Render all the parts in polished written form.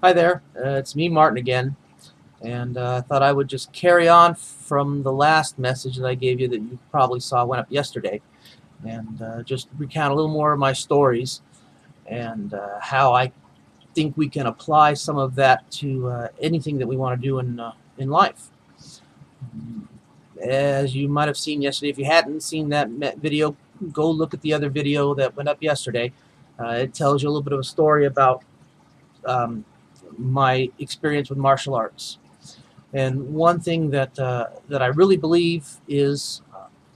Hi there, it's me, Martin, again, and I thought I would just carry on from the last message that I gave you that you probably saw went up yesterday, and just recount a little more of my stories and how I think we can apply some of that to anything that we want to do in life. As you might have seen yesterday, if you hadn't seen that video, go look at the other video that went up yesterday. It tells you a little bit of a story about um, my experience with martial arts. And one thing that I really believe is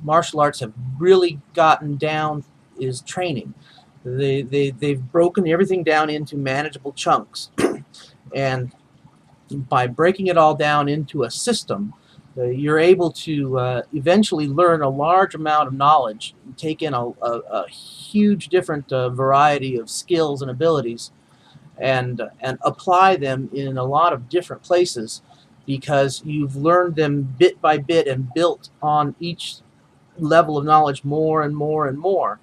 martial arts have really gotten down is training. They've broken everything down into manageable chunks. And by breaking it all down into a system, you're able to eventually learn a large amount of knowledge, take in a huge different variety of skills and abilities, and apply them in a lot of different places because you've learned them bit by bit and built on each level of knowledge more and more and more.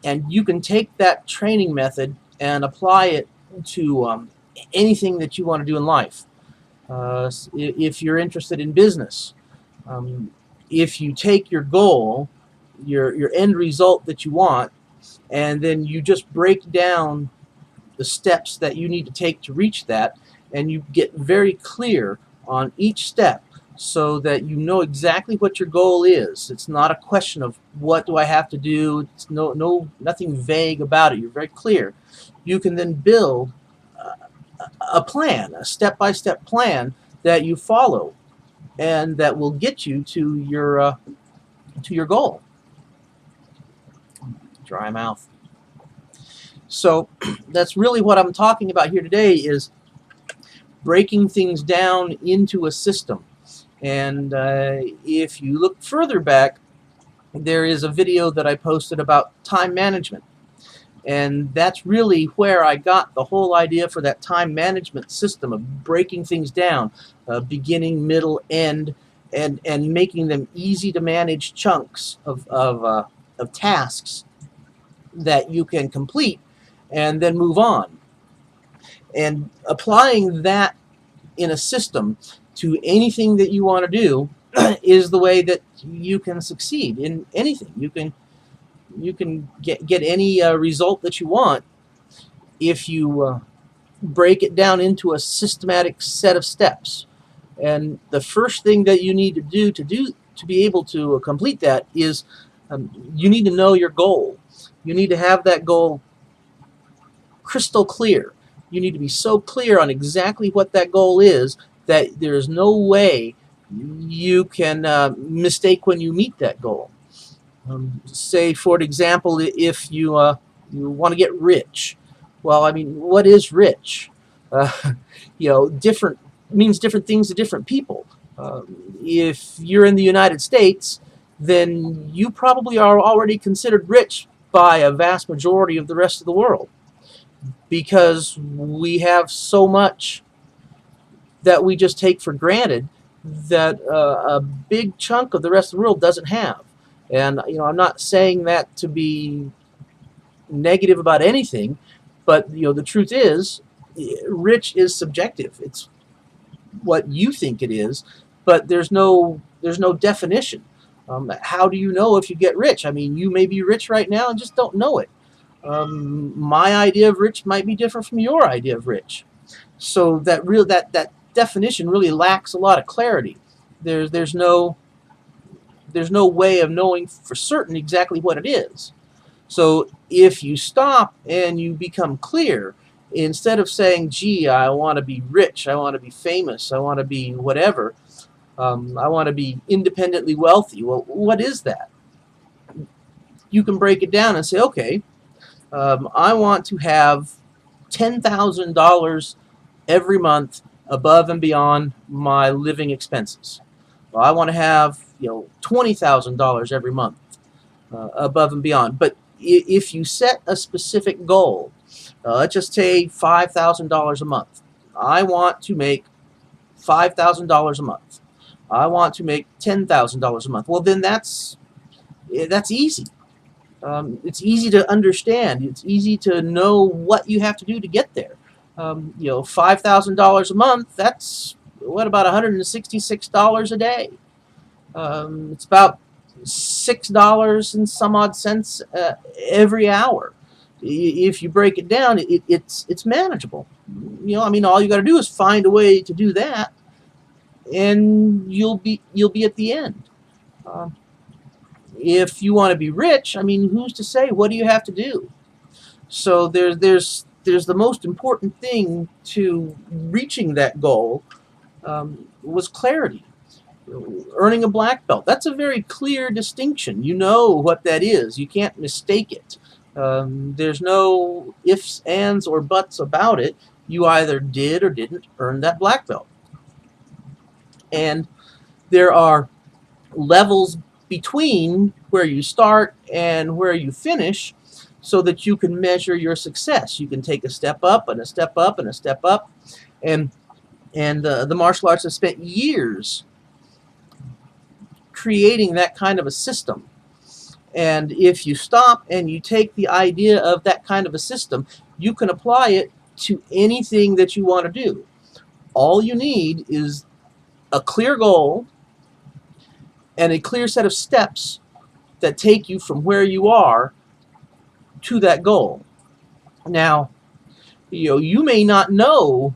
And you can take that training method and apply it to anything that you want to do in life. If you're interested in business, um, if you take your goal, your end result that you want, and then you just break down the steps that you need to take to reach that, and you get very clear on each step so that you know exactly what your goal is. It's not a question of what do I have to do. It's nothing vague about it. You're very clear. You can then build a plan, a step-by-step plan that you follow, and that will get you to your goal. Dry mouth. So that's really what I'm talking about here today, is breaking things down into a system. And if you look further back, there is a video that I posted about time management. And that's really where I got the whole idea for that time management system of breaking things down, beginning, middle, end, and making them easy to manage chunks of tasks that you can complete and then move on. And applying that in a system to anything that you want to do is the way that you can succeed in anything. You can get any result that you want if you break it down into a systematic set of steps. And the first thing that you need to be able to complete that is you need to know your goal. You need to have that goal crystal clear. You need to be so clear on exactly what that goal is that there's no way you can mistake when you meet that goal. Say, for example, if you want to get rich. Well, I mean, what is rich? Uh, different means different things to different people. If you're in the United States, then you probably are already considered rich by a vast majority of the rest of the world, because we have so much that we just take for granted that a big chunk of the rest of the world doesn't have. And I'm not saying that to be negative about anything, but the truth is, rich is subjective. It's what you think it is, but there's no definition. How do you know if you get rich? I mean, you may be rich right now and just don't know it. My idea of rich might be different from your idea of rich. So that definition really lacks a lot of clarity. There's no way of knowing for certain exactly what it is. So if you stop and you become clear, instead of saying, gee, I want to be rich, I want to be famous, I want to be whatever, I want to be independently wealthy. Well, what is that? You can break it down and say, okay, I want to have $10,000 every month above and beyond my living expenses. Well, I want to have $20,000 every month above and beyond. But if you set a specific goal, let's just say $5,000 a month. I want to make $5,000 a month. I want to make $10,000 a month. Well, then that's easy. It's easy to understand. It's easy to know what you have to do to get there. You know, $5,000 a month, that's what, about $166 a day. It's about $6 and some odd cents every hour. If you break it down, it's manageable. You know, I mean, all you got to do is find a way to do that, and you'll be at the end. Um, if you want to be rich, I mean, who's to say? What do you have to do? So there's the most important thing to reaching that goal was clarity. Earning a black belt, that's a very clear distinction. You know what that is. You can't mistake it. There's no ifs, ands, or buts about it. You either did or didn't earn that black belt. And there are levels between where you start and where you finish, so that you can measure your success. You can take a step up and a step up and a step up. And the martial arts have spent years creating that kind of a system. And if you stop and you take the idea of that kind of a system, you can apply it to anything that you want to do. All you need is a clear goal and a clear set of steps that take you from where you are to that goal. Now, you know, you may not know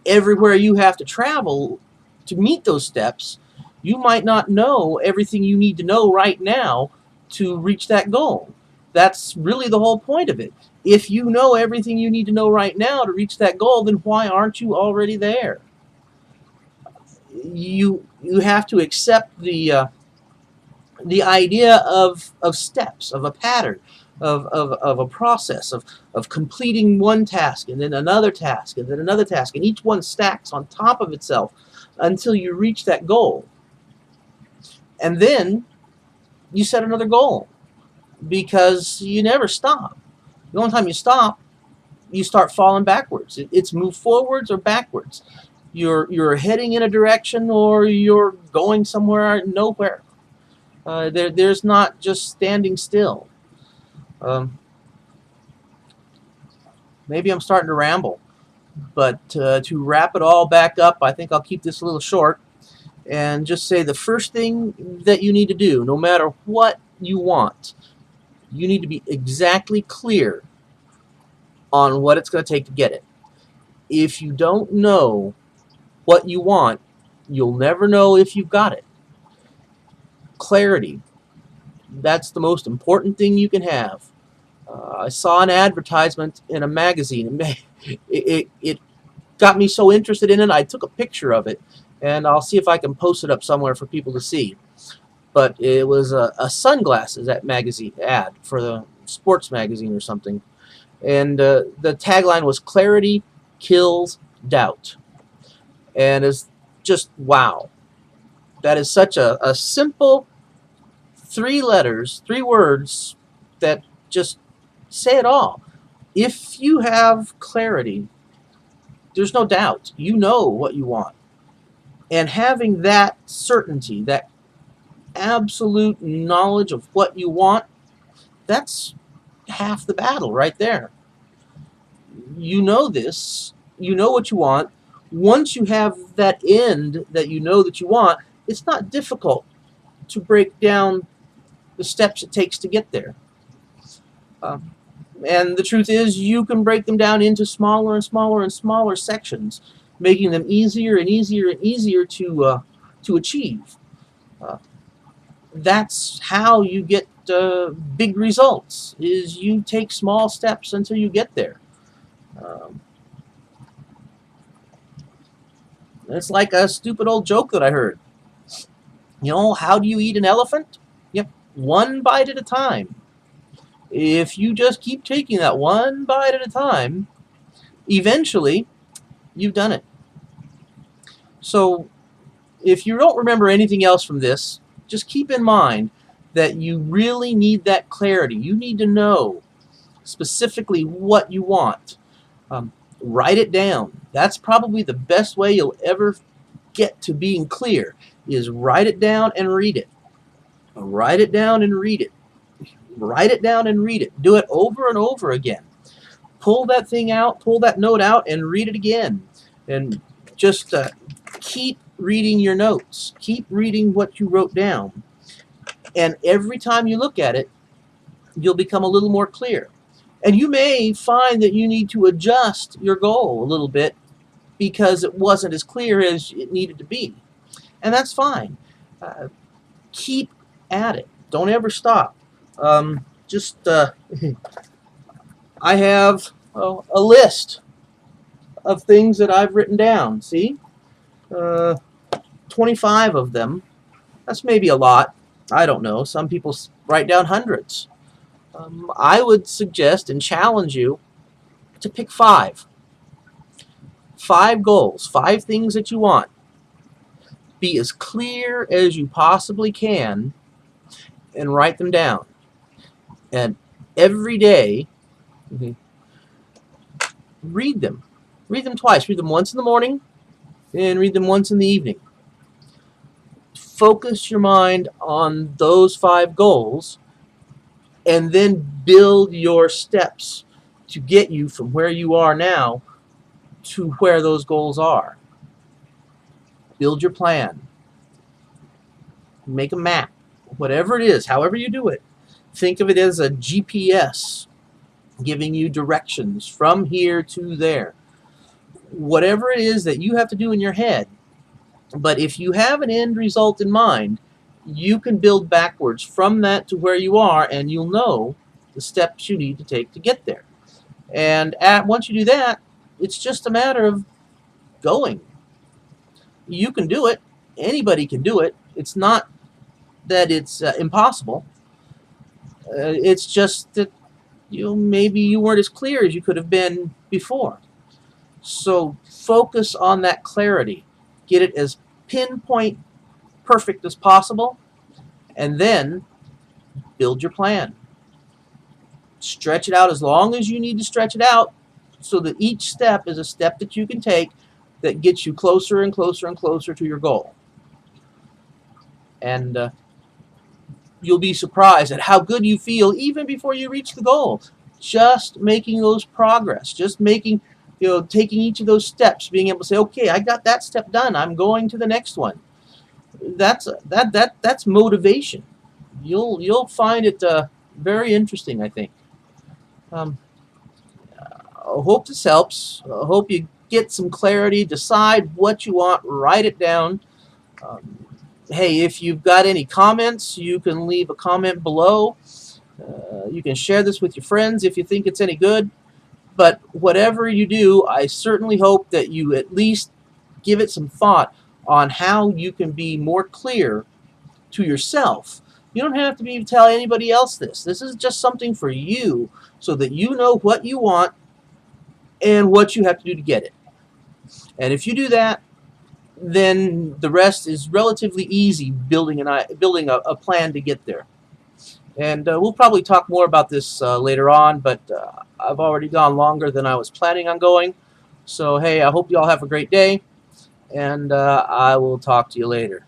everywhere you have to travel to meet those steps. You might not know everything you need to know right now to reach that goal. That's really the whole point of it. If you know everything you need to know right now to reach that goal, then why aren't you already there? You have to accept the idea of steps, of a pattern, of a process, of completing one task and then another task and then another task, and each one stacks on top of itself until you reach that goal. And then you set another goal, because you never stop. The only time you stop, you start falling backwards. It's move forwards or backwards. You're heading in a direction, or you're going somewhere nowhere. There's not just standing still. Maybe I'm starting to ramble, but to wrap it all back up, I think I'll keep this a little short and just say the first thing that you need to do, no matter what you want, you need to be exactly clear on what it's going to take to get it. If you don't know what you want, you'll never know if you've got it. Clarity. That's the most important thing you can have. I saw an advertisement in a magazine. It got me so interested in it, I took a picture of it, and I'll see if I can post it up somewhere for people to see. But it was a sunglasses magazine ad for the sports magazine or something. And the tagline was, "Clarity kills doubt." And it's just, wow. That is such a simple 3 letters, 3 words that just say it all. If you have clarity, there's no doubt. You know what you want. And having that certainty, that absolute knowledge of what you want, that's half the battle right there. You know this. You know what you want. Once you have that end that you know that you want, it's not difficult to break down the steps it takes to get there. And the truth is, you can break them down into smaller and smaller and smaller sections, making them easier and easier and easier to achieve. That's how you get big results, is you take small steps until you get there. It's like a stupid old joke that I heard. You know, how do you eat an elephant? Yep, 1 bite at a time. If you just keep taking that 1 bite at a time, eventually you've done it. So if you don't remember anything else from this, just keep in mind that you really need that clarity. You need to know specifically what you want. Write it down. That's probably the best way you'll ever get to being clear, is write it down and read it. Write it down and read it. Write it down and read it. Do it over and over again. pull that thing out, pull that note out, and read it again. And just keep reading your notes. Keep reading what you wrote down. And every time you look at it, you'll become a little more clear. And you may find that you need to adjust your goal a little bit because it wasn't as clear as it needed to be. And that's fine. Keep at it. Don't ever stop. I have a list of things that I've written down. See? 25 of them. That's maybe a lot. I don't know. Some people write down hundreds. I would suggest and challenge you to pick 5. 5 goals, 5 things that you want. Be as clear as you possibly can and write them down. And every day, read them. Read them twice. Read them once in the morning and read them once in the evening. Focus your mind on those 5 goals and then build your steps to get you from where you are now to where those goals are. Build your plan. Make a map. Whatever it is, however you do it, think of it as a GPS giving you directions from here to there. Whatever it is that you have to do in your head, but if you have an end result in mind, you can build backwards from that to where you are, and you'll know the steps you need to take to get there. And once you do that, it's just a matter of going. You can do it. Anybody can do it. It's not that it's impossible. It's just that maybe you weren't as clear as you could have been before. So focus on that clarity. Get it as pinpoint perfect as possible, and then build your plan. Stretch it out as long as you need to stretch it out so that each step is a step that you can take that gets you closer and closer and closer to your goal. And you'll be surprised at how good you feel even before you reach the goal. Just making those progress, just taking each of those steps, being able to say, okay, I got that step done, I'm going to the next one. That's motivation. You'll find it very interesting, I think. I hope this helps. I hope you get some clarity. Decide what you want. Write it down. Hey, if you've got any comments, you can leave a comment below. You can share this with your friends if you think it's any good. But whatever you do, I certainly hope that you at least give it some thought on how you can be more clear to yourself. You don't have to tell anybody else this. This is just something for you so that you know what you want and what you have to do to get it. And if you do that, then the rest is relatively easy building a plan to get there. And we'll probably talk more about this later on, but I've already gone longer than I was planning on going. So, hey, I hope you all have a great day, and I will talk to you later.